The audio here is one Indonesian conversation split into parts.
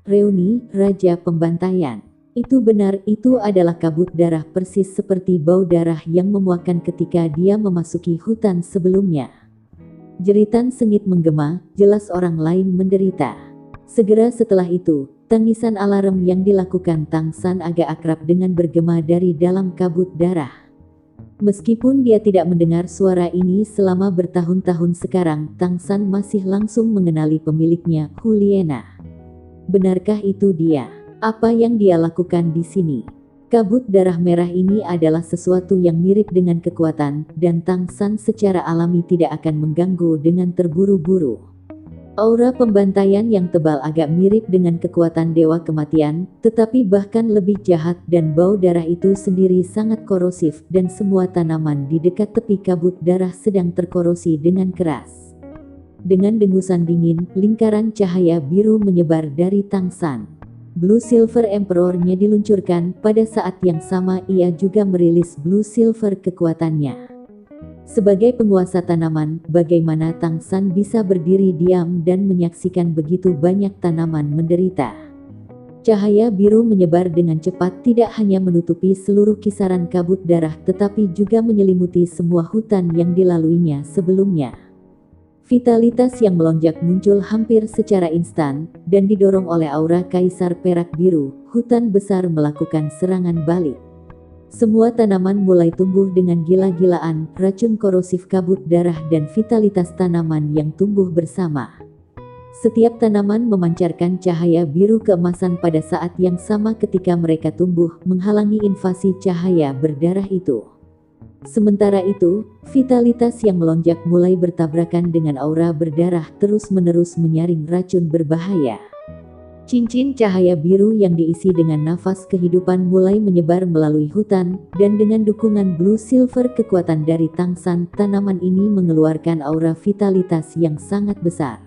Reuni, Raja Pembantaian. Itu benar, itu adalah kabut darah persis seperti bau darah yang memuakkan ketika dia memasuki hutan sebelumnya. Jeritan sengit menggema, jelas orang lain menderita. Segera setelah itu, tangisan alarm yang dilakukan Tang San agak akrab dengan bergema dari dalam kabut darah. Meskipun dia tidak mendengar suara ini selama bertahun-tahun sekarang, Tang San masih langsung mengenali pemiliknya, Huliena. Benarkah itu dia? Apa yang dia lakukan di sini? Kabut darah merah ini adalah sesuatu yang mirip dengan kekuatan, dan Tang San secara alami tidak akan mengganggu dengan terburu-buru. Aura pembantaian yang tebal agak mirip dengan kekuatan dewa kematian, tetapi bahkan lebih jahat, dan bau darah itu sendiri sangat korosif, dan semua tanaman di dekat tepi kabut darah sedang terkorosi dengan keras. Dengan dengusan dingin, lingkaran cahaya biru menyebar dari Tang San. Blue Silver Emperor-nya diluncurkan, pada saat yang sama ia juga merilis Blue Silver kekuatannya. Sebagai penguasa tanaman, bagaimana Tang San bisa berdiri diam dan menyaksikan begitu banyak tanaman menderita? Cahaya biru menyebar dengan cepat, tidak hanya menutupi seluruh kisaran kabut darah tetapi juga menyelimuti semua hutan yang dilaluinya sebelumnya. Vitalitas yang melonjak muncul hampir secara instan, dan didorong oleh aura kaisar perak biru, hutan besar melakukan serangan balik. Semua tanaman mulai tumbuh dengan gila-gilaan, racun korosif kabut darah dan vitalitas tanaman yang tumbuh bersama. Setiap tanaman memancarkan cahaya biru keemasan pada saat yang sama ketika mereka tumbuh, menghalangi invasi cahaya berdarah itu. Sementara itu, vitalitas yang melonjak mulai bertabrakan dengan aura berdarah, terus-menerus menyaring racun berbahaya. Cincin cahaya biru yang diisi dengan nafas kehidupan mulai menyebar melalui hutan, dan dengan dukungan Blue Silver kekuatan dari Tang San, tanaman ini mengeluarkan aura vitalitas yang sangat besar.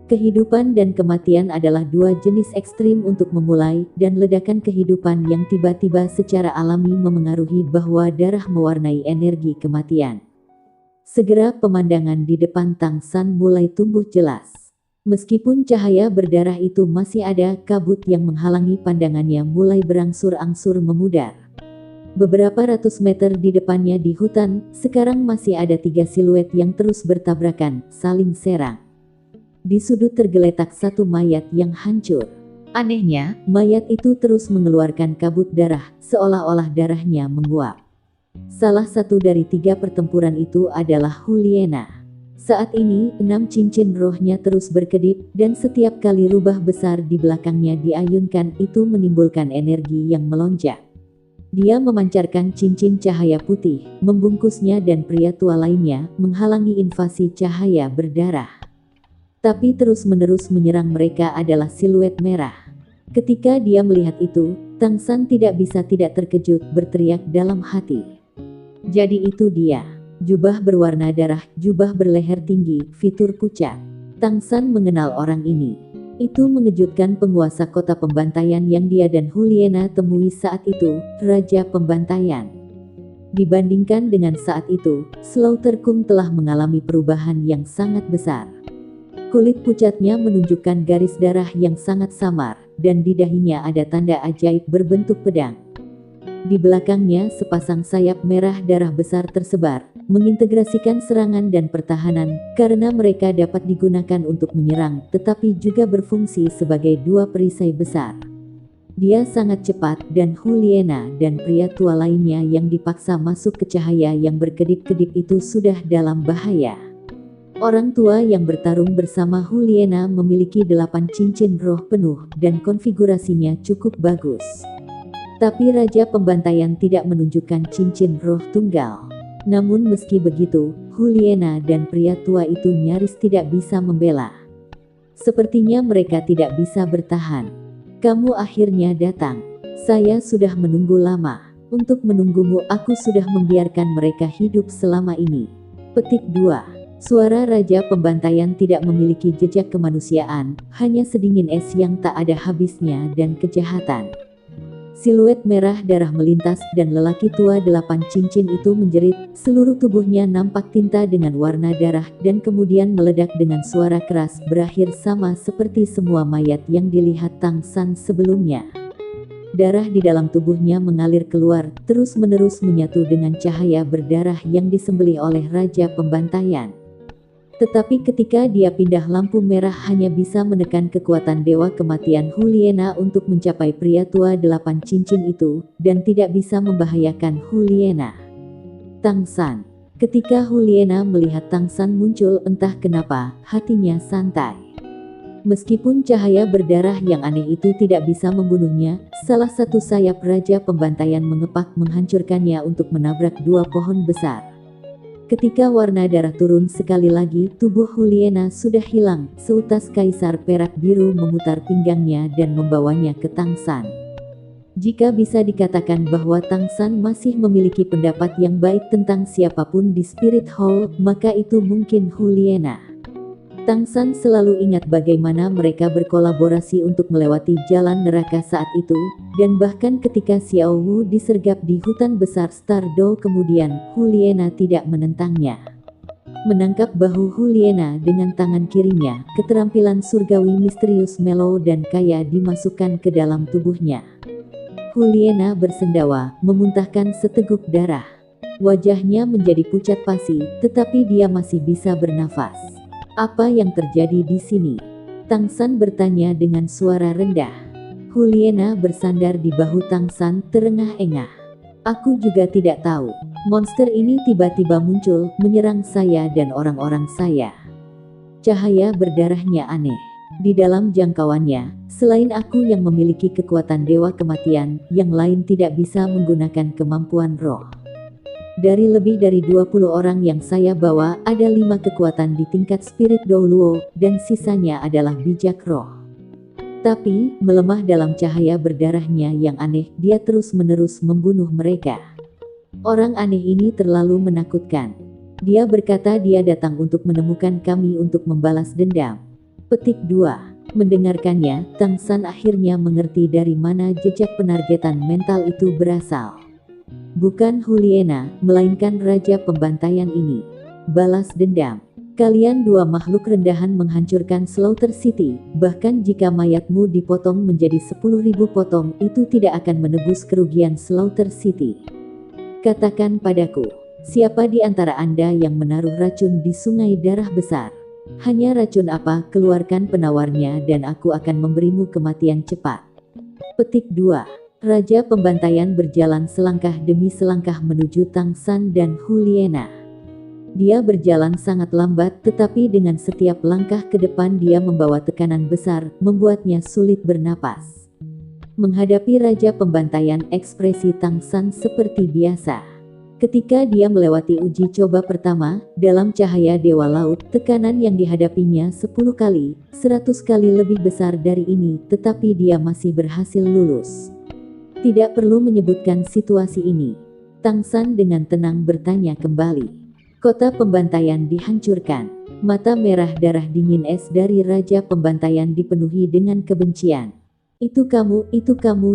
Kehidupan dan kematian adalah dua jenis ekstrim untuk memulai, dan ledakan kehidupan yang tiba-tiba secara alami memengaruhi bahwa darah mewarnai energi kematian. Segera pemandangan di depan Tang San mulai tumbuh jelas. Meskipun cahaya berdarah itu masih ada, kabut yang menghalangi pandangannya mulai berangsur-angsur memudar. Beberapa ratus meter di depannya di hutan, sekarang masih ada 3 siluet yang terus bertabrakan, saling serang. Di sudut tergeletak satu mayat yang hancur. Anehnya, mayat itu terus mengeluarkan kabut darah, seolah-olah darahnya menguap. Salah satu dari 3 pertempuran itu adalah Huliena. Saat ini, 6 cincin rohnya terus berkedip, dan setiap kali rubah besar di belakangnya diayunkan, itu menimbulkan energi yang melonjak. Dia memancarkan cincin cahaya putih, membungkusnya dan pria tua lainnya, menghalangi invasi cahaya berdarah. Tapi terus-menerus menyerang mereka adalah siluet merah. Ketika dia melihat itu, Tang San tidak bisa tidak terkejut, berteriak dalam hati. Jadi itu dia. Jubah berwarna darah, jubah berleher tinggi, fitur pucat. Tang San mengenal orang ini. Itu mengejutkan penguasa kota pembantaian yang dia dan Huliena temui saat itu, Raja Pembantaian. Dibandingkan dengan saat itu, Slaughter Kung telah mengalami perubahan yang sangat besar. Kulit pucatnya menunjukkan garis darah yang sangat samar, dan di dahinya ada tanda ajaib berbentuk pedang. Di belakangnya sepasang sayap merah darah besar tersebar, mengintegrasikan serangan dan pertahanan, karena mereka dapat digunakan untuk menyerang, tetapi juga berfungsi sebagai 2 perisai besar. Dia sangat cepat, dan Huliena dan pria tua lainnya yang dipaksa masuk ke cahaya yang berkedip-kedip itu sudah dalam bahaya. Orang tua yang bertarung bersama Huliena memiliki 8 cincin roh penuh, dan konfigurasinya cukup bagus. Tapi Raja Pembantaian tidak menunjukkan cincin roh tunggal. Namun meski begitu, Huliena dan pria tua itu nyaris tidak bisa membela. Sepertinya mereka tidak bisa bertahan. Kamu akhirnya datang. Saya sudah menunggu lama. Untuk menunggumu aku sudah membiarkan mereka hidup selama ini. Petik 2. Suara Raja Pembantaian tidak memiliki jejak kemanusiaan, hanya sedingin es yang tak ada habisnya dan kejahatan. Siluet merah darah melintas dan lelaki tua 8 cincin itu menjerit, seluruh tubuhnya nampak tinta dengan warna darah dan kemudian meledak dengan suara keras, berakhir sama seperti semua mayat yang dilihat Tang San sebelumnya. Darah di dalam tubuhnya mengalir keluar, terus-menerus menyatu dengan cahaya berdarah yang disembelih oleh Raja Pembantaian. Tetapi ketika dia pindah, lampu merah hanya bisa menekan kekuatan Dewa Kematian Huliena untuk mencapai pria tua 8 cincin itu, dan tidak bisa membahayakan Huliena. Tang San. Ketika Huliena melihat Tang San muncul, entah kenapa, hatinya santai. Meskipun cahaya berdarah yang aneh itu tidak bisa membunuhnya, salah satu sayap Raja Pembantaian mengepak menghancurkannya untuk menabrak 2 pohon besar. Ketika warna darah turun sekali lagi, tubuh Huliena sudah hilang. Seutas kaisar perak biru memutar pinggangnya dan membawanya ke Tang San. Jika bisa dikatakan bahwa Tang San masih memiliki pendapat yang baik tentang siapapun di Spirit Hall, maka itu mungkin Huliena. Tang San selalu ingat bagaimana mereka berkolaborasi untuk melewati jalan neraka saat itu, dan bahkan ketika Xiao Wu disergap di hutan besar Stardow kemudian, Huliena tidak menentangnya. Menangkap bahu Huliena dengan tangan kirinya, keterampilan surgawi misterius melo dan kaya dimasukkan ke dalam tubuhnya. Huliena bersendawa, memuntahkan seteguk darah. Wajahnya menjadi pucat pasi, tetapi dia masih bisa bernafas. Apa yang terjadi di sini? Tang San bertanya dengan suara rendah. Huliena bersandar di bahu Tang San, terengah-engah. Aku juga tidak tahu. Monster ini tiba-tiba muncul, menyerang saya dan orang-orang saya. Cahaya berdarahnya aneh. Di dalam jangkauannya, selain aku yang memiliki kekuatan Dewa Kematian, yang lain tidak bisa menggunakan kemampuan roh. Dari lebih dari 20 orang yang saya bawa, ada 5 kekuatan di tingkat Spirit Douluo, dan sisanya adalah bijak roh. Tapi, melemah dalam cahaya berdarahnya yang aneh, dia terus-menerus membunuh mereka. Orang aneh ini terlalu menakutkan. Dia berkata dia datang untuk menemukan kami untuk membalas dendam. Petik 2. Mendengarkannya, Tang San akhirnya mengerti dari mana jejak penargetan mental itu berasal. Bukan Huliena, melainkan Raja Pembantaian ini. Balas dendam. Kalian 2 makhluk rendahan menghancurkan Slaughter City, bahkan jika mayatmu dipotong menjadi 10.000 potong, itu tidak akan menebus kerugian Slaughter City. Katakan padaku, siapa di antara Anda yang menaruh racun di sungai darah besar? Hanya racun apa? Keluarkan penawarnya dan aku akan memberimu kematian cepat. Petik 2. Raja Pembantaian berjalan selangkah demi selangkah menuju Tang San dan Huliena. Dia berjalan sangat lambat, tetapi dengan setiap langkah ke depan dia membawa tekanan besar, membuatnya sulit bernapas. Menghadapi Raja Pembantaian, ekspresi Tang San seperti biasa. Ketika dia melewati uji coba pertama, dalam cahaya Dewa Laut, tekanan yang dihadapinya 10 kali, 100 kali lebih besar dari ini, tetapi dia masih berhasil lulus. Tidak perlu menyebutkan situasi ini. Tang San dengan tenang bertanya kembali. Kota Pembantaian dihancurkan. Mata merah darah dingin es dari Raja Pembantaian dipenuhi dengan kebencian. Itu kamu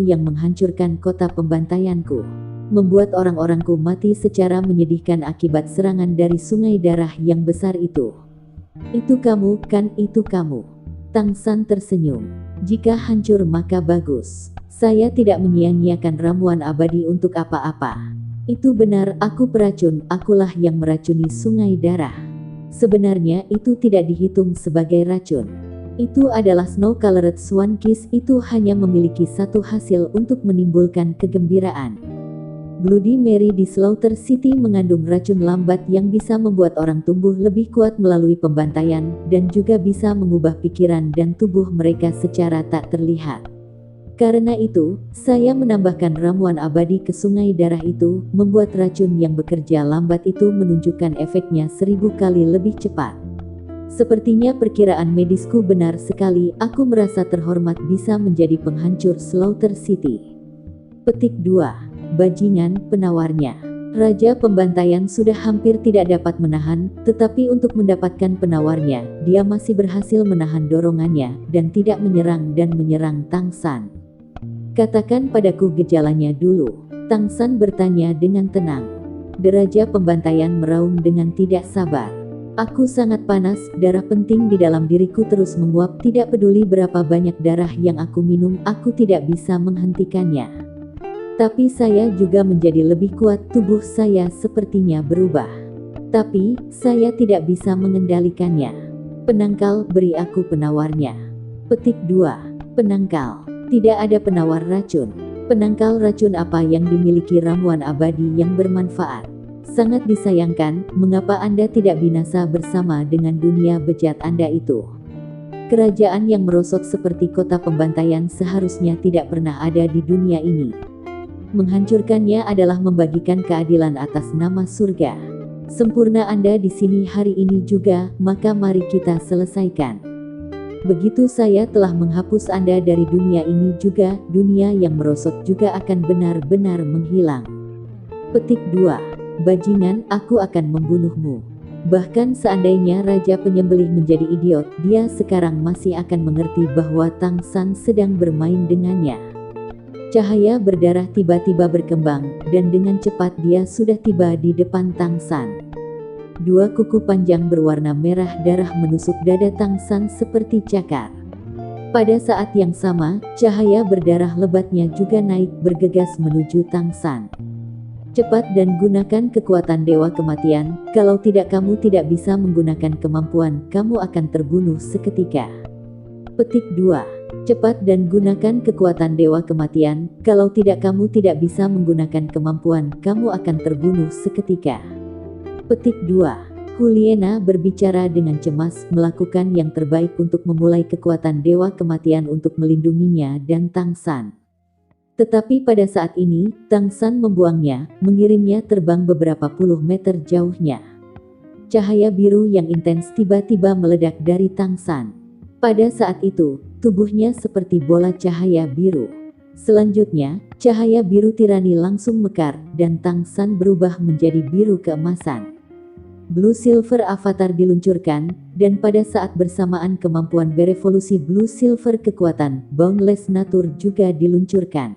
yang menghancurkan kota pembantaianku. Membuat orang-orangku mati secara menyedihkan akibat serangan dari sungai darah yang besar itu. Itu kamu, kan itu kamu. Tang San tersenyum. Jika hancur maka bagus. Saya tidak menyia-nyiakan ramuan abadi untuk apa-apa. Itu benar, aku peracun, akulah yang meracuni sungai darah. Sebenarnya itu tidak dihitung sebagai racun. Itu adalah Snow-Colored Swan Kiss, itu hanya memiliki satu hasil untuk menimbulkan kegembiraan. Bloody Mary di Slaughter City mengandung racun lambat yang bisa membuat orang tumbuh lebih kuat melalui pembantaian, dan juga bisa mengubah pikiran dan tubuh mereka secara tak terlihat. Karena itu, saya menambahkan ramuan abadi ke sungai darah itu, membuat racun yang bekerja lambat itu menunjukkan efeknya 1000 kali lebih cepat. Sepertinya perkiraan medisku benar sekali, aku merasa terhormat bisa menjadi penghancur Slaughter City. Petik 2. Bajingan, penawarnya. Raja Pembantaian sudah hampir tidak dapat menahan, tetapi untuk mendapatkan penawarnya, dia masih berhasil menahan dorongannya, dan tidak menyerang Tang San. Katakan padaku gejalanya dulu. Tang San bertanya dengan tenang. Deraja pembantaian meraung dengan tidak sabar. Aku sangat panas, darah penting di dalam diriku terus menguap, tidak peduli berapa banyak darah yang aku minum, aku tidak bisa menghentikannya. Tapi saya juga menjadi lebih kuat, tubuh saya sepertinya berubah. Tapi, saya tidak bisa mengendalikannya. Penangkal, beri aku penawarnya. Petik 2. Penangkal. Tidak ada penawar racun. Penangkal racun apa yang dimiliki ramuan abadi yang bermanfaat? Sangat disayangkan, mengapa Anda tidak binasa bersama dengan dunia bejat Anda itu? Kerajaan yang merosot seperti kota pembantaian seharusnya tidak pernah ada di dunia ini. Menghancurkannya adalah membagikan keadilan atas nama surga. Sempurna Anda di sini hari ini juga, maka mari kita selesaikan. Begitu saya telah menghapus Anda dari dunia ini juga, dunia yang merosot juga akan benar-benar menghilang. Petik 2. Bajingan, aku akan membunuhmu. Bahkan seandainya Raja Penyembelih menjadi idiot, dia sekarang masih akan mengerti bahwa Tang San sedang bermain dengannya. Cahaya berdarah tiba-tiba berkembang, dan dengan cepat dia sudah tiba di depan Tang San. Dua kuku panjang berwarna merah darah menusuk dada Tang San seperti cakar. Pada saat yang sama, cahaya berdarah lebatnya juga naik bergegas menuju Tang San. Cepat dan gunakan kekuatan Dewa Kematian, kalau tidak kamu tidak bisa menggunakan kemampuan, kamu akan terbunuh seketika. Petik 2. Cepat dan gunakan kekuatan Dewa Kematian, kalau tidak kamu tidak bisa menggunakan kemampuan, kamu akan terbunuh seketika. Petik 2. Juliana berbicara dengan cemas, melakukan yang terbaik untuk memulai kekuatan Dewa Kematian untuk melindunginya dan Tang San. Tetapi pada saat ini, Tang San membuangnya, mengirimnya terbang beberapa puluh meter jauhnya. Cahaya biru yang intens tiba-tiba meledak dari Tang San. Pada saat itu, tubuhnya seperti bola cahaya biru. Selanjutnya, cahaya biru tirani langsung mekar, dan Tang San berubah menjadi biru keemasan. Blue Silver Avatar diluncurkan, dan pada saat bersamaan kemampuan berevolusi Blue Silver kekuatan Boundless Nature juga diluncurkan.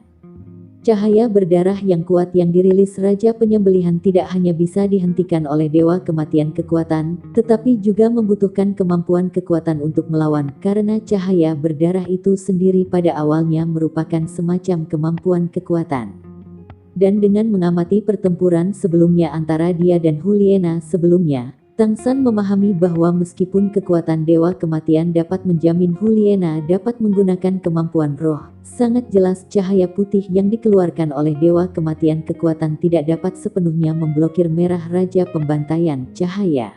Cahaya berdarah yang kuat yang dirilis Raja Penyembelihan tidak hanya bisa dihentikan oleh Dewa Kematian kekuatan, tetapi juga membutuhkan kemampuan kekuatan untuk melawan, karena cahaya berdarah itu sendiri pada awalnya merupakan semacam kemampuan kekuatan. Dan dengan mengamati pertempuran sebelumnya antara dia dan Juliana sebelumnya, Tang San memahami bahwa meskipun kekuatan Dewa Kematian dapat menjamin Juliana dapat menggunakan kemampuan roh, sangat jelas cahaya putih yang dikeluarkan oleh Dewa Kematian kekuatan tidak dapat sepenuhnya memblokir merah Raja Pembantaian cahaya.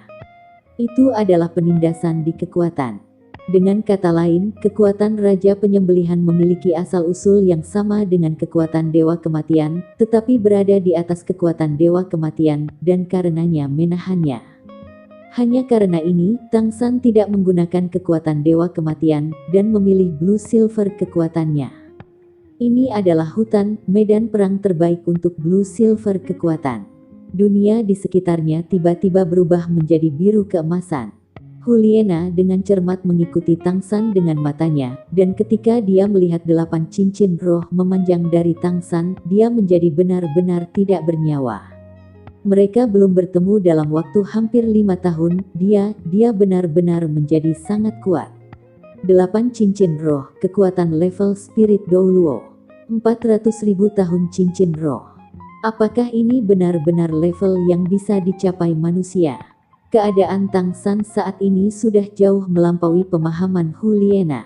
Itu adalah penindasan di kekuatan. Dengan kata lain, kekuatan Raja Penyembelihan memiliki asal-usul yang sama dengan kekuatan Dewa Kematian, tetapi berada di atas kekuatan Dewa Kematian, dan karenanya menahannya. Hanya karena ini, Tang San tidak menggunakan kekuatan Dewa Kematian, dan memilih Blue Silver kekuatannya. Ini adalah hutan, medan perang terbaik untuk Blue Silver kekuatan. Dunia di sekitarnya tiba-tiba berubah menjadi biru keemasan. Juliana dengan cermat mengikuti Tang San dengan matanya, dan ketika dia melihat 8 cincin roh memanjang dari Tang San, dia menjadi benar-benar tidak bernyawa. Mereka belum bertemu dalam waktu hampir 5 tahun, dia benar-benar menjadi sangat kuat. 8 cincin roh, kekuatan level Spirit Douluo. 400.000 tahun cincin roh. Apakah ini benar-benar level yang bisa dicapai manusia? Keadaan Tang San saat ini sudah jauh melampaui pemahaman Juliana.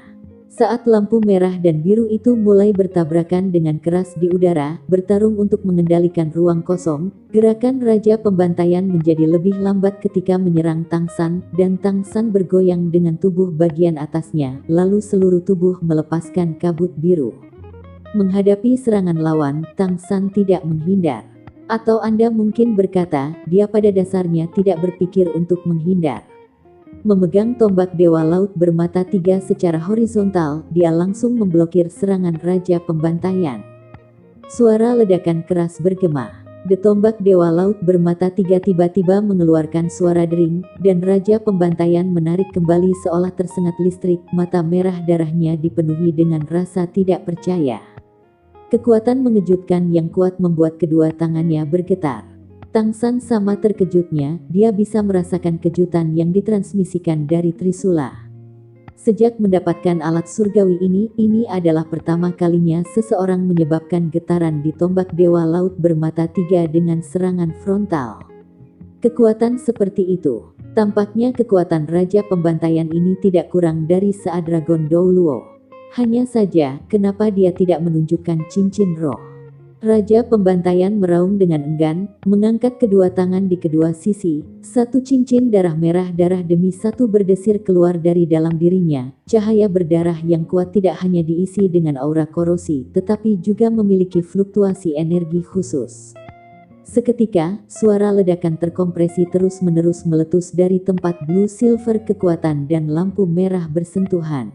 Saat lampu merah dan biru itu mulai bertabrakan dengan keras di udara, bertarung untuk mengendalikan ruang kosong, gerakan Raja Pembantaian menjadi lebih lambat ketika menyerang Tang San, dan Tang San bergoyang dengan tubuh bagian atasnya, lalu seluruh tubuh melepaskan kabut biru. Menghadapi serangan lawan, Tang San tidak menghindar. Atau Anda mungkin berkata, dia pada dasarnya tidak berpikir untuk menghindar. Memegang tombak Dewa Laut bermata 3 secara horizontal, dia langsung memblokir serangan Raja Pembantaian. Suara ledakan keras bergema. Tombak Dewa Laut bermata 3 tiba-tiba mengeluarkan suara dering, dan Raja Pembantaian menarik kembali seolah tersengat listrik, mata merah darahnya dipenuhi dengan rasa tidak percaya. Kekuatan mengejutkan yang kuat membuat kedua tangannya bergetar. Tang San sama terkejutnya, dia bisa merasakan kejutan yang ditransmisikan dari Trisula. Sejak mendapatkan alat surgawi ini adalah pertama kalinya seseorang menyebabkan getaran di tombak Dewa Laut bermata tiga dengan serangan frontal. Kekuatan seperti itu, tampaknya kekuatan Raja Pembantaian ini tidak kurang dari saat Dragon Douluo. Hanya saja, kenapa dia tidak menunjukkan cincin roh? Raja Pembantaian meraung dengan enggan, mengangkat kedua tangan di kedua sisi. Satu cincin darah merah darah demi satu berdesir keluar dari dalam dirinya. Cahaya berdarah yang kuat tidak hanya diisi dengan aura korosi, tetapi juga memiliki fluktuasi energi khusus. Seketika, suara ledakan terkompresi terus-menerus meletus dari tempat blue silver kekuatan dan lampu merah bersentuhan.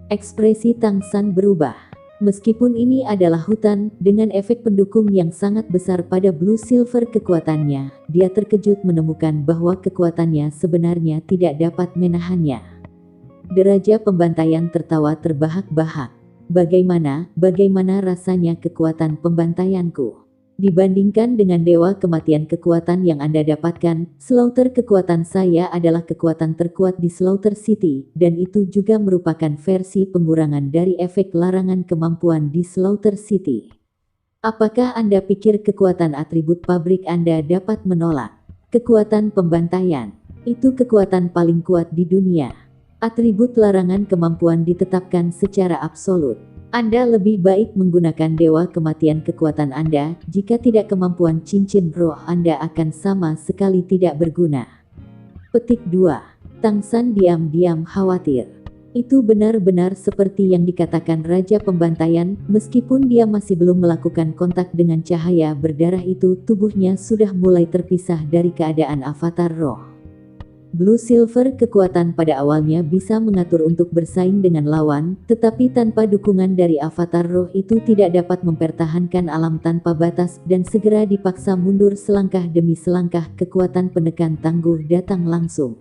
Ekspresi Tang San berubah. Meskipun ini adalah hutan, dengan efek pendukung yang sangat besar pada blue silver kekuatannya, dia terkejut menemukan bahwa kekuatannya sebenarnya tidak dapat menahannya. Raja Pembantaian tertawa terbahak-bahak. Bagaimana rasanya kekuatan pembantaianku? Dibandingkan dengan dewa kematian kekuatan yang Anda dapatkan, Slaughter kekuatan saya adalah kekuatan terkuat di Slaughter City, dan itu juga merupakan versi pengurangan dari efek larangan kemampuan di Slaughter City. Apakah Anda pikir kekuatan atribut pabrik Anda dapat menolak? Kekuatan pembantaian, itu kekuatan paling kuat di dunia. Atribut larangan kemampuan ditetapkan secara absolut. Anda lebih baik menggunakan dewa kematian kekuatan Anda, jika tidak kemampuan cincin roh Anda akan sama sekali tidak berguna. Petik 2. Tang San diam-diam khawatir. Itu benar-benar seperti yang dikatakan Raja Pembantaian, meskipun dia masih belum melakukan kontak dengan cahaya berdarah itu, tubuhnya sudah mulai terpisah dari keadaan avatar roh. Blue Silver kekuatan pada awalnya bisa mengatur untuk bersaing dengan lawan, tetapi tanpa dukungan dari avatar roh itu tidak dapat mempertahankan alam tanpa batas dan segera dipaksa mundur selangkah demi selangkah. Kekuatan penekan tangguh datang langsung.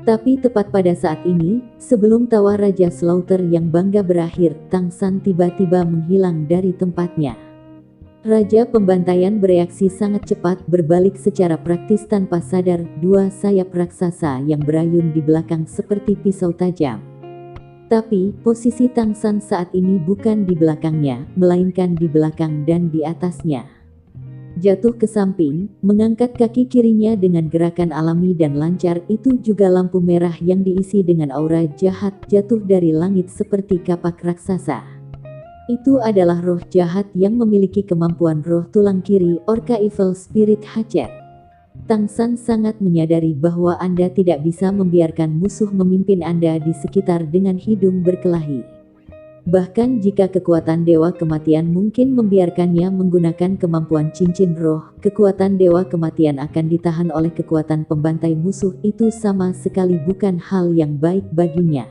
Tapi tepat pada saat ini, sebelum tawa Raja Slaughter yang bangga berakhir, Tang San tiba-tiba menghilang dari tempatnya. Raja Pembantaian bereaksi sangat cepat, berbalik secara praktis tanpa sadar. Dua sayap raksasa yang berayun di belakang seperti pisau tajam. Tapi, posisi Tang San saat ini bukan di belakangnya, melainkan di belakang dan di atasnya. Jatuh ke samping, mengangkat kaki kirinya dengan gerakan alami dan lancar, itu juga lampu merah yang diisi dengan aura jahat jatuh dari langit seperti kapak raksasa. Itu adalah roh jahat yang memiliki kemampuan roh tulang kiri, Orca Evil Spirit Hatchet. Tang San sangat menyadari bahwa Anda tidak bisa membiarkan musuh memimpin Anda di sekitar dengan hidung berkelahi. Bahkan jika kekuatan Dewa Kematian mungkin membiarkannya menggunakan kemampuan cincin roh, kekuatan Dewa Kematian akan ditahan oleh kekuatan pembantai musuh. Itu sama sekali bukan hal yang baik baginya.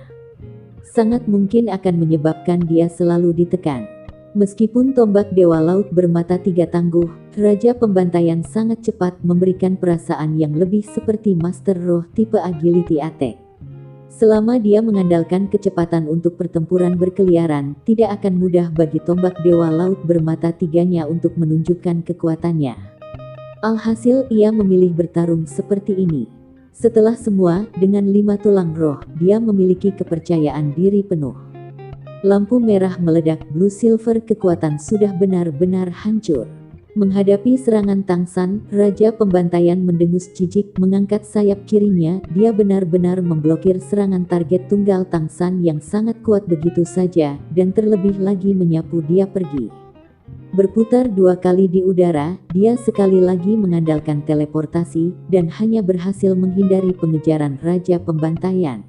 Sangat mungkin akan menyebabkan dia selalu ditekan. Meskipun tombak Dewa Laut bermata tiga tangguh, Raja Pembantaian sangat cepat memberikan perasaan yang lebih seperti Master Roh tipe Agility Attack. Selama dia mengandalkan kecepatan untuk pertempuran berkeliaran, tidak akan mudah bagi tombak Dewa Laut bermata tiganya untuk menunjukkan kekuatannya. Alhasil ia memilih bertarung seperti ini. Setelah semua, dengan 5 tulang roh, dia memiliki kepercayaan diri penuh. Lampu merah meledak, blue silver kekuatan sudah benar-benar hancur. Menghadapi serangan Tang San, Raja Pembantaian mendengus jijik, mengangkat sayap kirinya, dia benar-benar memblokir serangan target tunggal Tang San yang sangat kuat begitu saja, dan terlebih lagi menyapu dia pergi. Berputar 2 kali di udara, dia sekali lagi mengandalkan teleportasi, dan hanya berhasil menghindari pengejaran Raja Pembantaian.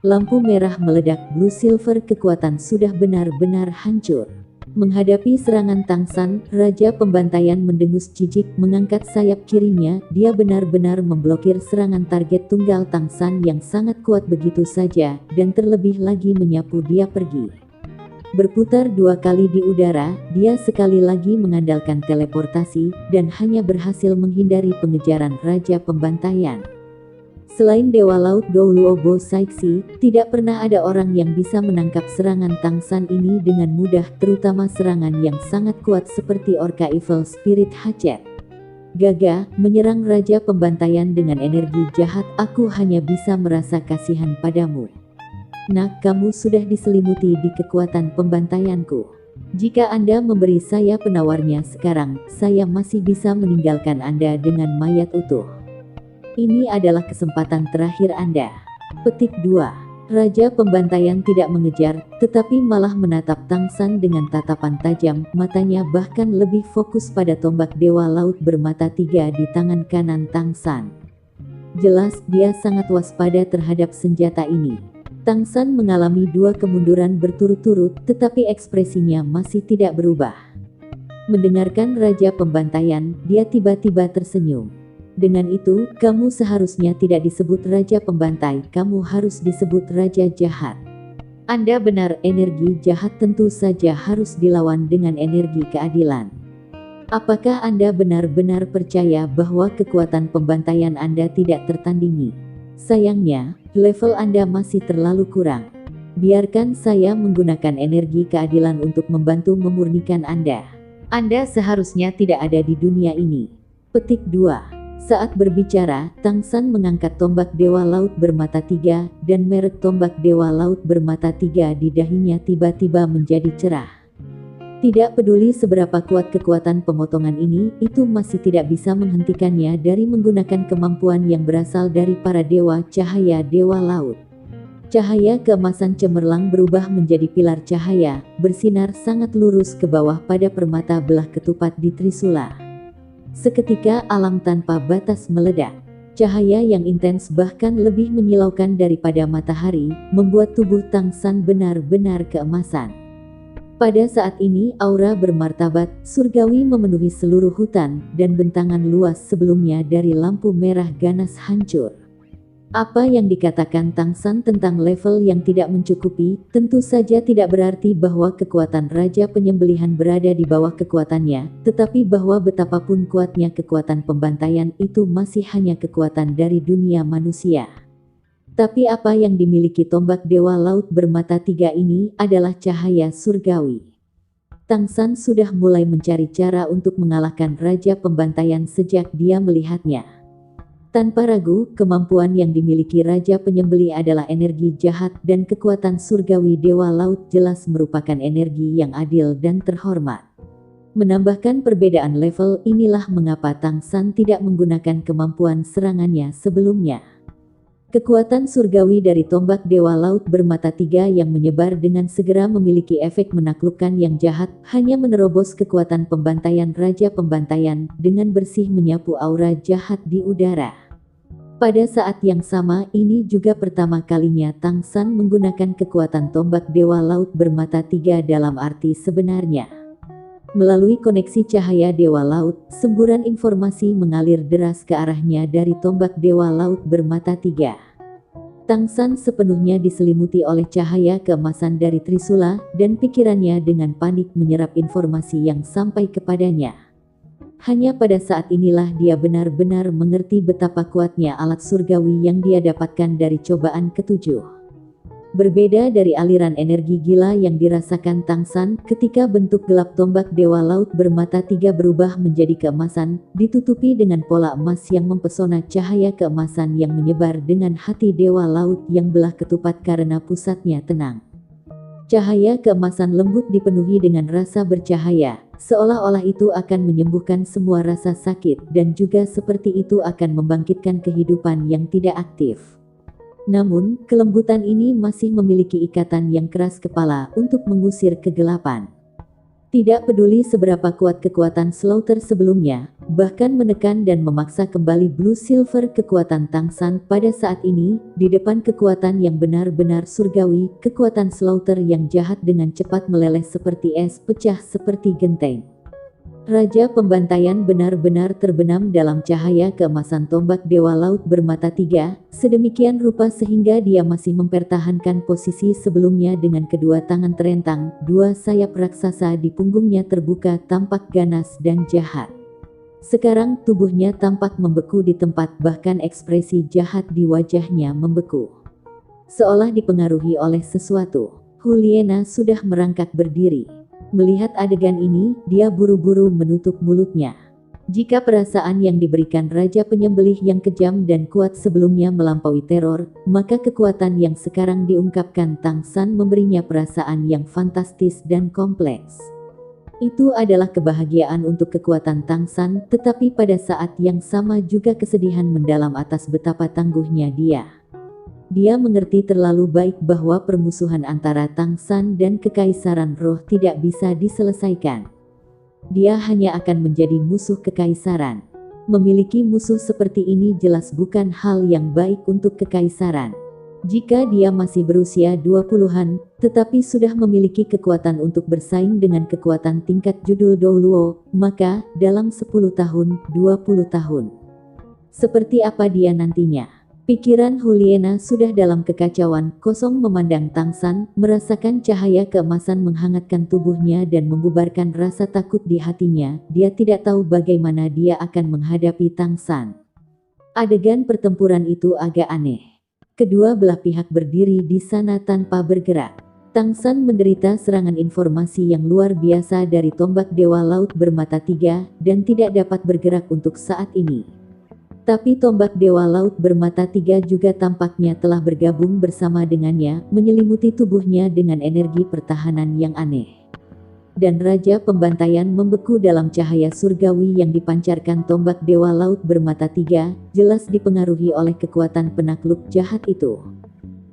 Lampu merah meledak, blue silver kekuatan sudah benar-benar hancur. Menghadapi serangan Tang San, Raja Pembantaian mendengus jijik, mengangkat sayap kirinya, dia benar-benar memblokir serangan target tunggal Tang San yang sangat kuat begitu saja, dan terlebih lagi menyapu dia pergi. Berputar 2 kali di udara, dia sekali lagi mengandalkan teleportasi, dan hanya berhasil menghindari pengejaran Raja Pembantaian. Selain Dewa Laut Doulobo Saiksi, tidak pernah ada orang yang bisa menangkap serangan Tangsan ini dengan mudah, terutama serangan yang sangat kuat seperti Orca Evil Spirit Hacet. Gagah, menyerang Raja Pembantaian dengan energi jahat, aku hanya bisa merasa kasihan padamu. Nak, kamu sudah diselimuti di kekuatan pembantaianku. Jika Anda memberi saya penawarnya sekarang, saya masih bisa meninggalkan Anda dengan mayat utuh. Ini adalah kesempatan terakhir Anda. Petik 2. Raja Pembantaian tidak mengejar, tetapi malah menatap Tangsan dengan tatapan tajam, matanya bahkan lebih fokus pada tombak Dewa Laut bermata 3 di tangan kanan Tangsan. Jelas, dia sangat waspada terhadap senjata ini. Tangsan mengalami 2 kemunduran berturut-turut, tetapi ekspresinya masih tidak berubah. Mendengarkan Raja Pembantaian, dia tiba-tiba tersenyum. Dengan itu, kamu seharusnya tidak disebut Raja Pembantai, kamu harus disebut Raja Jahat. Anda benar, energi jahat tentu saja harus dilawan dengan energi keadilan. Apakah Anda benar-benar percaya bahwa kekuatan pembantaian Anda tidak tertandingi? Sayangnya, level Anda masih terlalu kurang. Biarkan saya menggunakan energi keadilan untuk membantu memurnikan Anda. Anda seharusnya tidak ada di dunia ini. Petik 2. Saat berbicara, Tangsan mengangkat tombak Dewa Laut bermata 3, dan merek tombak Dewa Laut bermata 3 di dahinya tiba-tiba menjadi cerah. Tidak peduli seberapa kuat kekuatan pemotongan ini, itu masih tidak bisa menghentikannya dari menggunakan kemampuan yang berasal dari para dewa cahaya Dewa Laut. Cahaya keemasan cemerlang berubah menjadi pilar cahaya, bersinar sangat lurus ke bawah pada permata belah ketupat di Trisula. Seketika alam tanpa batas meledak. Cahaya yang intens bahkan lebih menyilaukan daripada matahari, membuat tubuh Tangsan benar-benar keemasan. Pada saat ini aura bermartabat, surgawi memenuhi seluruh hutan, dan bentangan luas sebelumnya dari lampu merah ganas hancur. Apa yang dikatakan Tangsan tentang level yang tidak mencukupi, tentu saja tidak berarti bahwa kekuatan Raja Penyembelihan berada di bawah kekuatannya, tetapi bahwa betapapun kuatnya kekuatan pembantaian itu masih hanya kekuatan dari dunia manusia. Tapi apa yang dimiliki tombak Dewa Laut bermata 3 ini adalah cahaya surgawi. Tangsan sudah mulai mencari cara untuk mengalahkan Raja Pembantaian sejak dia melihatnya. Tanpa ragu, kemampuan yang dimiliki Raja Penyembeli adalah energi jahat, dan kekuatan surgawi Dewa Laut jelas merupakan energi yang adil dan terhormat. Menambahkan perbedaan level, inilah mengapa Tangsan tidak menggunakan kemampuan serangannya sebelumnya. Kekuatan surgawi dari tombak Dewa Laut bermata 3 yang menyebar dengan segera memiliki efek menaklukkan yang jahat, hanya menerobos kekuatan pembantaian Raja Pembantaian, dengan bersih menyapu aura jahat di udara. Pada saat yang sama, ini juga pertama kalinya Tangsan menggunakan kekuatan tombak Dewa Laut bermata 3 dalam arti sebenarnya. Melalui koneksi cahaya Dewa Laut, semburan informasi mengalir deras ke arahnya dari tombak Dewa Laut bermata 3. Tangsan sepenuhnya diselimuti oleh cahaya keemasan dari Trisula, dan pikirannya dengan panik menyerap informasi yang sampai kepadanya. Hanya pada saat inilah dia benar-benar mengerti betapa kuatnya alat surgawi yang dia dapatkan dari cobaan ketujuh. Berbeda dari aliran energi gila yang dirasakan Tangsan, ketika bentuk gelap tombak Dewa Laut bermata 3 berubah menjadi keemasan, ditutupi dengan pola emas yang mempesona, cahaya keemasan yang menyebar dengan hati Dewa Laut yang belah ketupat karena pusatnya tenang. Cahaya keemasan lembut dipenuhi dengan rasa bercahaya, seolah-olah itu akan menyembuhkan semua rasa sakit, dan juga seperti itu akan membangkitkan kehidupan yang tidak aktif. Namun, kelembutan ini masih memiliki ikatan yang keras kepala untuk mengusir kegelapan. Tidak peduli seberapa kuat kekuatan Slaughter sebelumnya, bahkan menekan dan memaksa kembali Blue Silver kekuatan Tangsan pada saat ini, di depan kekuatan yang benar-benar surgawi, kekuatan Slaughter yang jahat dengan cepat meleleh seperti es, pecah seperti genteng. Raja Pembantaian benar-benar terbenam dalam cahaya keemasan tombak Dewa Laut bermata 3, sedemikian rupa sehingga dia masih mempertahankan posisi sebelumnya dengan kedua tangan terentang, dua sayap raksasa di punggungnya terbuka tampak ganas dan jahat. Sekarang tubuhnya tampak membeku di tempat, bahkan ekspresi jahat di wajahnya membeku. Seolah dipengaruhi oleh sesuatu, Juliana sudah merangkak berdiri. Melihat adegan ini, dia buru-buru menutup mulutnya. Jika perasaan yang diberikan Raja Penyembelih yang kejam dan kuat sebelumnya melampaui teror, maka kekuatan yang sekarang diungkapkan Tang San memberinya perasaan yang fantastis dan kompleks. Itu adalah kebahagiaan untuk kekuatan Tang San, tetapi pada saat yang sama juga kesedihan mendalam atas betapa tangguhnya dia. Dia mengerti terlalu baik bahwa permusuhan antara Tang San dan Kekaisaran Roh tidak bisa diselesaikan. Dia hanya akan menjadi musuh Kekaisaran. Memiliki musuh seperti ini jelas bukan hal yang baik untuk Kekaisaran. Jika dia masih berusia 20-an, tetapi sudah memiliki kekuatan untuk bersaing dengan kekuatan tingkat judul Douluo, maka dalam 10 tahun, 20 tahun. Seperti apa dia nantinya? Pikiran Juliana sudah dalam kekacauan, kosong memandang Tang San, merasakan cahaya keemasan menghangatkan tubuhnya dan membubarkan rasa takut di hatinya. Dia tidak tahu bagaimana dia akan menghadapi Tang San. Adegan pertempuran itu agak aneh. Kedua belah pihak berdiri di sana tanpa bergerak. Tang San menderita serangan informasi yang luar biasa dari tombak Dewa Laut bermata tiga dan tidak dapat bergerak untuk saat ini. Tapi tombak Dewa Laut bermata tiga juga tampaknya telah bergabung bersama dengannya, menyelimuti tubuhnya dengan energi pertahanan yang aneh. Dan Raja Pembantaian membeku dalam cahaya surgawi yang dipancarkan tombak Dewa Laut bermata tiga, jelas dipengaruhi oleh kekuatan penakluk jahat itu.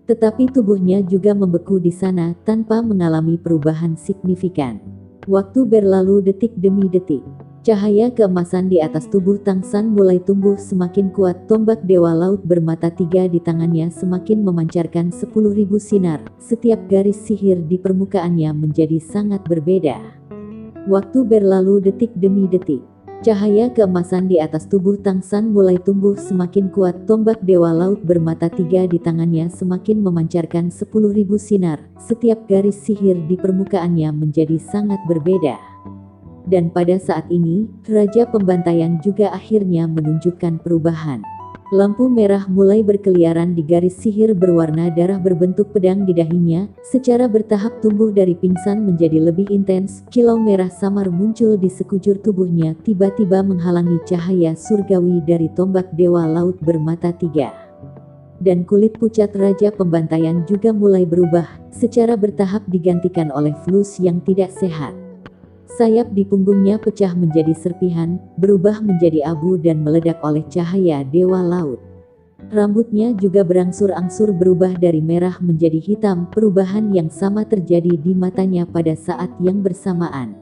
Tetapi tubuhnya juga membeku di sana tanpa mengalami perubahan signifikan. Waktu berlalu detik demi detik. Cahaya keemasan di atas tubuh Tang San mulai tumbuh semakin kuat. Tombak Dewa Laut bermata tiga di tangannya semakin memancarkan 10.000 sinar. Setiap garis sihir di permukaannya menjadi sangat berbeda. Waktu berlalu detik demi detik. Cahaya keemasan di atas tubuh Tang San mulai tumbuh semakin kuat. Tombak Dewa Laut bermata tiga di tangannya semakin memancarkan 10.000 sinar. Setiap garis sihir di permukaannya menjadi sangat berbeda. Dan pada saat ini, Raja Pembantaian juga akhirnya menunjukkan perubahan. Lampu merah mulai berkeliaran di garis sihir berwarna darah berbentuk pedang di dahinya, secara bertahap tumbuh dari pingsan menjadi lebih intens. Kilau merah samar muncul di sekujur tubuhnya, tiba-tiba menghalangi cahaya surgawi dari tombak Dewa Laut bermata tiga. Dan kulit pucat Raja Pembantaian juga mulai berubah, secara bertahap digantikan oleh flus yang tidak sehat. Sayap di punggungnya pecah menjadi serpihan, berubah menjadi abu dan meledak oleh cahaya Dewa Laut. Rambutnya juga berangsur-angsur berubah dari merah menjadi hitam. Perubahan yang sama terjadi di matanya pada saat yang bersamaan.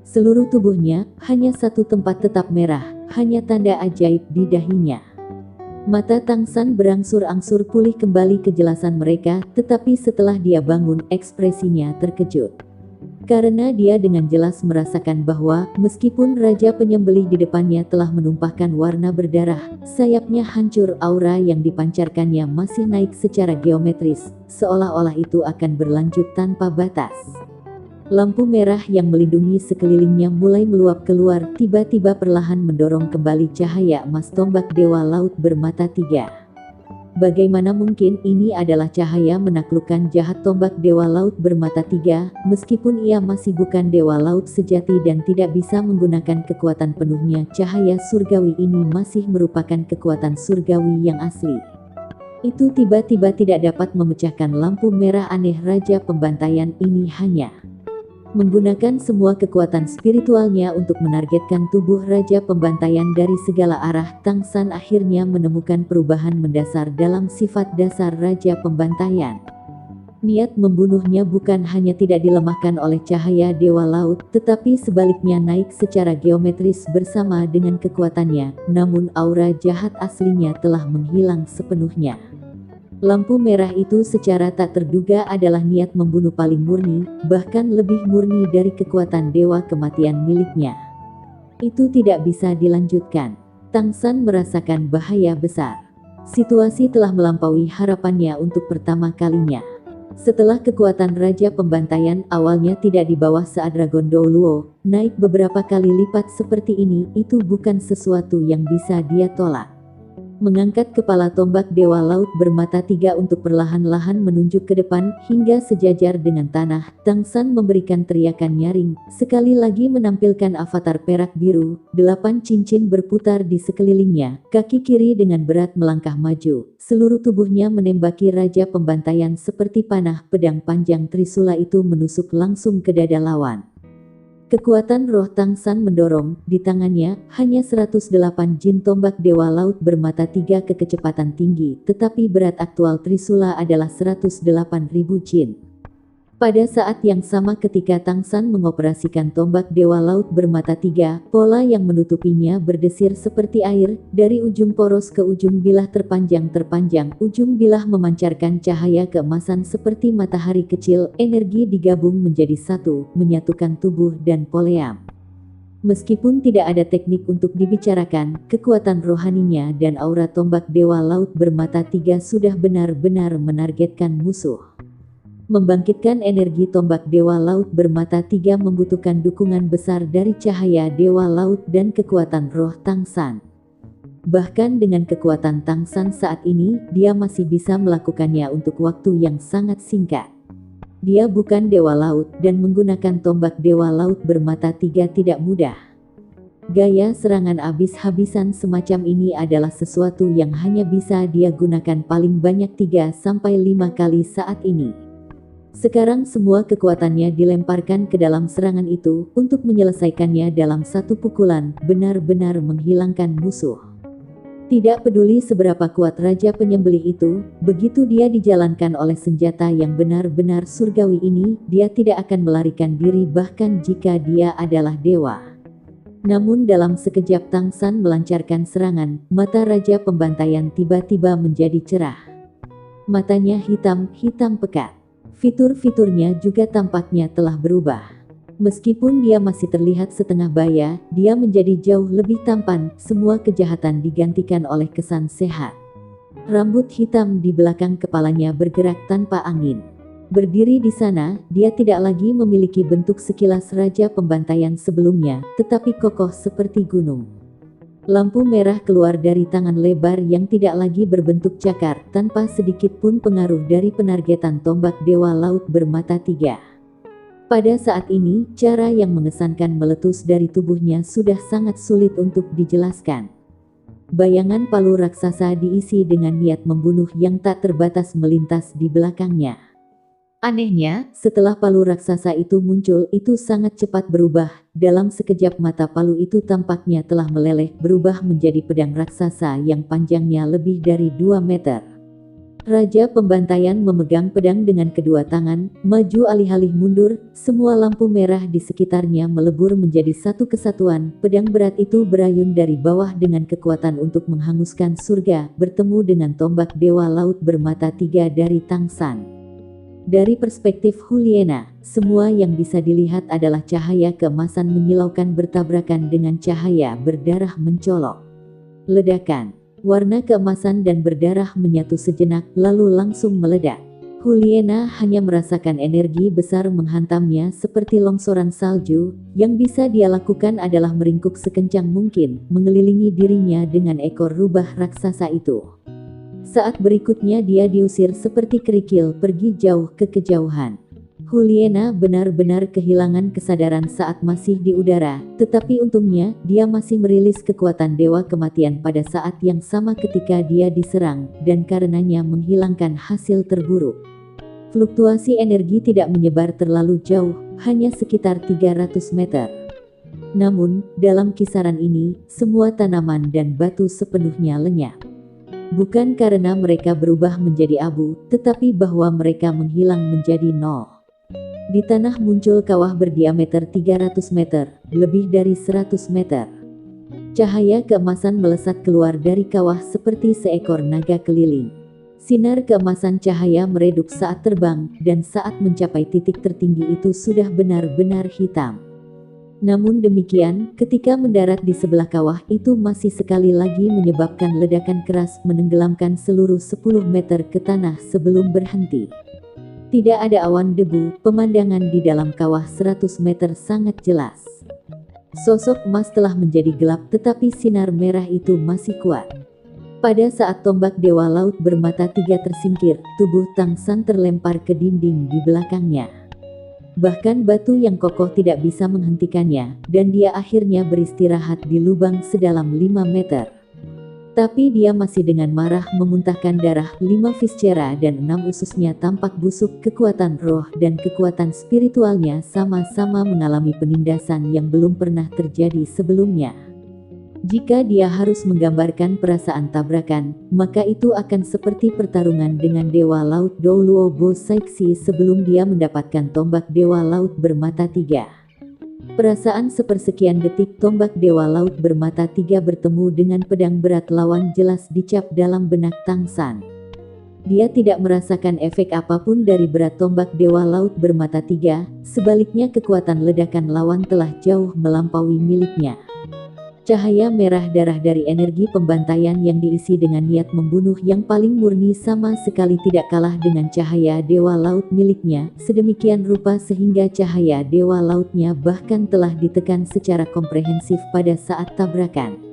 Seluruh tubuhnya, hanya satu tempat tetap merah, hanya tanda ajaib di dahinya. Mata Tang San berangsur-angsur pulih kembali kejelasan mereka, tetapi setelah dia bangun, ekspresinya terkejut. Karena dia dengan jelas merasakan bahwa, meskipun Raja Penyembelih di depannya telah menumpahkan warna berdarah, sayapnya hancur. Aura yang dipancarkannya masih naik secara geometris, seolah-olah itu akan berlanjut tanpa batas. Lampu merah yang melindungi sekelilingnya mulai meluap keluar, tiba-tiba perlahan mendorong kembali cahaya emas tombak Dewa Laut bermata tiga. Bagaimana mungkin ini adalah cahaya menaklukkan jahat tombak Dewa Laut bermata tiga, meskipun ia masih bukan Dewa Laut sejati dan tidak bisa menggunakan kekuatan penuhnya. Cahaya surgawi ini masih merupakan kekuatan surgawi yang asli. Itu tiba-tiba tidak dapat memecahkan lampu merah aneh. Raja Pembantaian ini hanya menggunakan semua kekuatan spiritualnya untuk menargetkan tubuh Raja Pembantaian dari segala arah. Tang San akhirnya menemukan perubahan mendasar dalam sifat dasar Raja Pembantaian. Niat membunuhnya bukan hanya tidak dilemahkan oleh cahaya Dewa Laut, tetapi sebaliknya naik secara geometris bersama dengan kekuatannya, namun aura jahat aslinya telah menghilang sepenuhnya. Lampu merah itu secara tak terduga adalah niat membunuh paling murni, bahkan lebih murni dari kekuatan Dewa Kematian miliknya. Itu tidak bisa dilanjutkan. Tang San merasakan bahaya besar. Situasi telah melampaui harapannya untuk pertama kalinya. Setelah kekuatan Raja Pembantaian awalnya tidak di bawah saat Dragon Douluo, naik beberapa kali lipat seperti ini, itu bukan sesuatu yang bisa dia tolak. Mengangkat kepala tombak Dewa Laut bermata tiga untuk perlahan-lahan menunjuk ke depan hingga sejajar dengan tanah, Tang San memberikan teriakan nyaring, sekali lagi menampilkan avatar perak biru, 8 cincin berputar di sekelilingnya, kaki kiri dengan berat melangkah maju, seluruh tubuhnya menembaki Raja Pembantaian seperti panah, pedang panjang Trisula itu menusuk langsung ke dada lawan. Kekuatan roh Tang San mendorong, di tangannya, hanya 108 jin tombak Dewa Laut bermata tiga ke kecepatan tinggi, tetapi berat aktual Trisula adalah 108.000 jin. Pada saat yang sama ketika Tang San mengoperasikan tombak Dewa Laut bermata tiga, pola yang menutupinya berdesir seperti air, dari ujung poros ke ujung bilah terpanjang, ujung bilah memancarkan cahaya keemasan seperti matahari kecil, energi digabung menjadi satu, menyatukan tubuh dan poleam. Meskipun tidak ada teknik untuk dibicarakan, kekuatan rohaninya dan aura tombak Dewa Laut bermata tiga sudah benar-benar menargetkan musuh. Membangkitkan energi tombak Dewa Laut bermata tiga membutuhkan dukungan besar dari cahaya Dewa Laut dan kekuatan roh Tang San. Bahkan dengan kekuatan Tang San saat ini, dia masih bisa melakukannya untuk waktu yang sangat singkat. Dia bukan Dewa Laut dan menggunakan tombak Dewa Laut bermata tiga tidak mudah. Gaya serangan habis-habisan semacam ini adalah sesuatu yang hanya bisa dia gunakan paling banyak 3-5 kali saat ini. Sekarang semua kekuatannya dilemparkan ke dalam serangan itu, untuk menyelesaikannya dalam satu pukulan, benar-benar menghilangkan musuh. Tidak peduli seberapa kuat Raja Penyembelih itu, begitu dia dijalankan oleh senjata yang benar-benar surgawi ini, dia tidak akan melarikan diri bahkan jika dia adalah dewa. Namun dalam sekejap Tang San melancarkan serangan, mata Raja Pembantaian tiba-tiba menjadi cerah. Matanya hitam pekat. Fitur-fiturnya juga tampaknya telah berubah. Meskipun dia masih terlihat setengah baya, dia menjadi jauh lebih tampan, semua kejahatan digantikan oleh kesan sehat. Rambut hitam di belakang kepalanya bergerak tanpa angin. Berdiri di sana, dia tidak lagi memiliki bentuk sekilas Raja Pembantaian sebelumnya, tetapi kokoh seperti gunung. Lampu merah keluar dari tangan lebar yang tidak lagi berbentuk cakar, tanpa sedikit pun pengaruh dari penargetan tombak Dewa Laut bermata tiga. Pada saat ini, cara yang mengesankan meletus dari tubuhnya sudah sangat sulit untuk dijelaskan. Bayangan palu raksasa diisi dengan niat membunuh yang tak terbatas melintas di belakangnya. Anehnya, setelah palu raksasa itu muncul, itu sangat cepat berubah. Dalam sekejap mata palu itu tampaknya telah meleleh, berubah menjadi pedang raksasa yang panjangnya lebih dari 2 meter. Raja Pembantaian memegang pedang dengan kedua tangan, maju alih-alih mundur, semua lampu merah di sekitarnya melebur menjadi satu kesatuan. Pedang berat itu berayun dari bawah dengan kekuatan untuk menghanguskan surga, bertemu dengan tombak Dewa Laut bermata tiga dari Tang San. Dari perspektif Juliana, semua yang bisa dilihat adalah cahaya keemasan menyilaukan bertabrakan dengan cahaya berdarah mencolok. Ledakan, warna keemasan dan berdarah menyatu sejenak, lalu langsung meledak. Juliana hanya merasakan energi besar menghantamnya seperti longsoran salju. Yang bisa dia lakukan adalah meringkuk sekencang mungkin, mengelilingi dirinya dengan ekor rubah raksasa itu. Saat berikutnya dia diusir seperti kerikil pergi jauh ke kejauhan. Juliana benar-benar kehilangan kesadaran saat masih di udara, tetapi untungnya dia masih merilis kekuatan Dewa Kematian pada saat yang sama ketika dia diserang, dan karenanya menghilangkan hasil terburuk. Fluktuasi energi tidak menyebar terlalu jauh, hanya sekitar 300 meter. Namun, dalam kisaran ini, semua tanaman dan batu sepenuhnya lenyap. Bukan karena mereka berubah menjadi abu, tetapi bahwa mereka menghilang menjadi nol. Di tanah muncul kawah berdiameter 300 meter, lebih dari 100 meter. Cahaya keemasan melesat keluar dari kawah seperti seekor naga keliling. Sinar keemasan cahaya meredup saat terbang, dan saat mencapai titik tertinggi itu sudah benar-benar hitam. Namun demikian, ketika mendarat di sebelah kawah itu masih sekali lagi menyebabkan ledakan keras menenggelamkan seluruh 10 meter ke tanah sebelum berhenti. Tidak ada awan debu, pemandangan di dalam kawah 100 meter sangat jelas. Sosok emas telah menjadi gelap tetapi sinar merah itu masih kuat. Pada saat tombak Dewa Laut bermata 3 tersingkir, tubuh Tang San terlempar ke dinding di belakangnya. Bahkan batu yang kokoh tidak bisa menghentikannya, dan dia akhirnya beristirahat di lubang sedalam 5 meter. Tapi dia masih dengan marah memuntahkan darah. 5 viscera dan 6 ususnya tampak busuk. Kekuatan roh dan kekuatan spiritualnya sama-sama mengalami penindasan yang belum pernah terjadi sebelumnya. Jika dia harus menggambarkan perasaan tabrakan, maka itu akan seperti pertarungan dengan Dewa Laut Douluo Bo Saixi sebelum dia mendapatkan tombak Dewa Laut bermata 3. Perasaan sepersekian detik tombak Dewa Laut bermata 3 bertemu dengan pedang berat lawan jelas dicap dalam benak Tang San. Dia tidak merasakan efek apapun dari berat tombak Dewa Laut bermata 3, sebaliknya kekuatan ledakan lawan telah jauh melampaui miliknya. Cahaya merah darah dari energi pembantaian yang diisi dengan niat membunuh yang paling murni sama sekali tidak kalah dengan cahaya Dewa Laut miliknya, sedemikian rupa sehingga cahaya Dewa Lautnya bahkan telah ditekan secara komprehensif pada saat tabrakan.